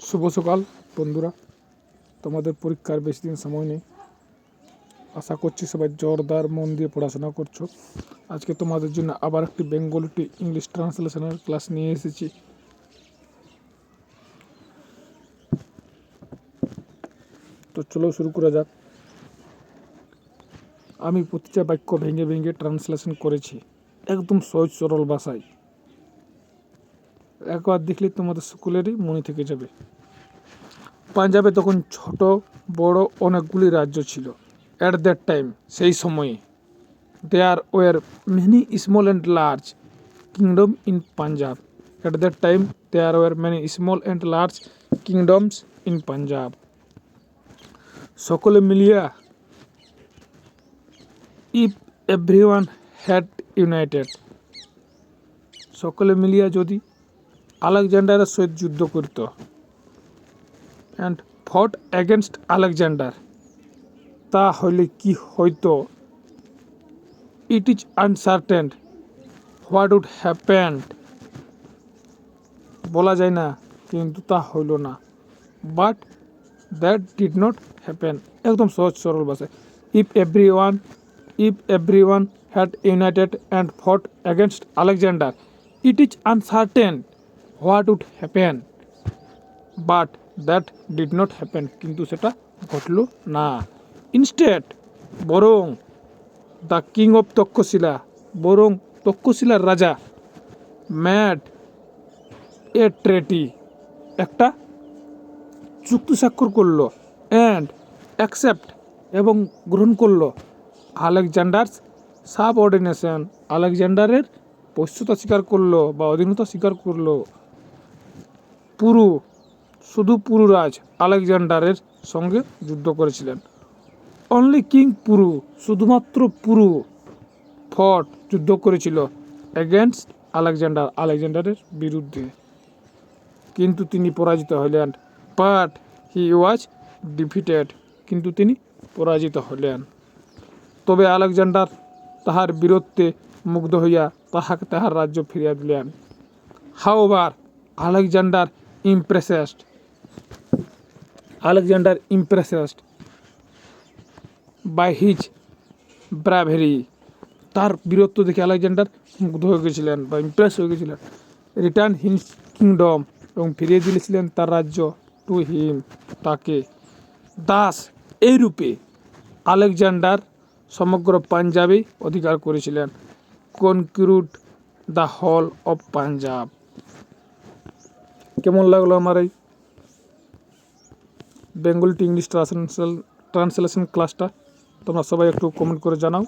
শুভ সকাল বন্ধুরা, তোমাদের পরীক্ষার বেশি দিন সময় নেই। আশা করছি সবাই জোরদার মন দিয়ে পড়াশোনা করছো। আজকে তোমাদের জন্য আবার একটি বেঙ্গলি টু ইংলিশ ট্রান্সলেশনের ক্লাস নিয়ে এসেছি। তো চলো শুরু করা যাক। আমি প্রতিটা বাক্য ভেঙে ভেঙে ট্রান্সলেশন করেছি, একদম সহজ সরল ভাষায়। একবার দেখলে তোমাদের সকলেরই মনে থেকে যাবে। পাঞ্জাবে তখন ছোট বড় অনেকগুলি রাজ্য ছিল। অ্যাট দ্যাট টাইম, সেই সময়ে, there were many small and large kingdom in Punjab. At that time there were many small and large kingdoms in Punjab. সকলে মিলিয়া, ইফ এভরিওয়ান হ্যাড ইউনাইটেড, সকলে মিলিয়া যদি আলেকজান্ডারের সহিত যুদ্ধ করিত, অ্যান্ড ফট এগেনস্ট আলেকজান্ডার, তা হইলে কি হইতো? It is uncertain what would happen, বলা যায় না কিন্তু তা হইল না। But that did not happen, একদম সহজ সরল ভাষায়। If everyone had united and fought against Alexander, it is uncertain what would happen, but that did not happen, কিন্তু সেটা ঘটল না। ইনস্টেড, বরং, দ্য কিং অফ তক্ষশিলা, বরং তক্ষশিলার রাজা, ম্যাড এ ট্রেটি, একটা চুক্তি স্বাক্ষর করলো, অ্যান্ড অ্যাকসেপ্ট, এবং গ্রহণ করলো, আলেকজান্ডার্স সাবঅর্ডিনেশন, আলেকজান্ডারের পশ্চতা স্বীকার করলো বা অধীনতা স্বীকার করলো। শুধু পুরুরাজ আলেকজান্ডারের সঙ্গে যুদ্ধ করেছিলেন। অনলি কিং পুরু, শুধুমাত্র পুরু, ফট যুদ্ধ করেছিল এগেনস্ট আলেকজান্ডার, আলেকজান্ডারের বিরুদ্ধে, কিন্তু তিনি পরাজিত হলেন। বাট হি ওয়াজ ডিফিটেড, কিন্তু তিনি পরাজিত হলেন। তবে আলেকজান্ডার তাহার বীরত্বে মুগ্ধ হইয়া তাহাকে তাহার রাজ্য ফিরিয়া দিলেন। However Alexander impressed by his bravery, তার বীরত্ব দেখে আলেকজান্ডার মুগ্ধ হয়ে গেছিলেন বা ইমপ্রেস হয়ে গেছিলেন। রিটার্ন হিজ কিংডম, এবং ফিরিয়ে দিয়েছিলেন তার রাজ্য, টু হিম, তাকে। দাস, এইরূপে আলেকজান্ডার সমগ্র পাঞ্জাবে অধিকার করেছিলেন। কনকিউরড দ্য হোল অফ পাঞ্জাব। কেমন লাগলো আমার এই বেঙ্গলি টু ইংলিশ ট্রান্সলেশন ক্লাসটা? তোমরা সবাই একটু কমেন্ট করে জানাও।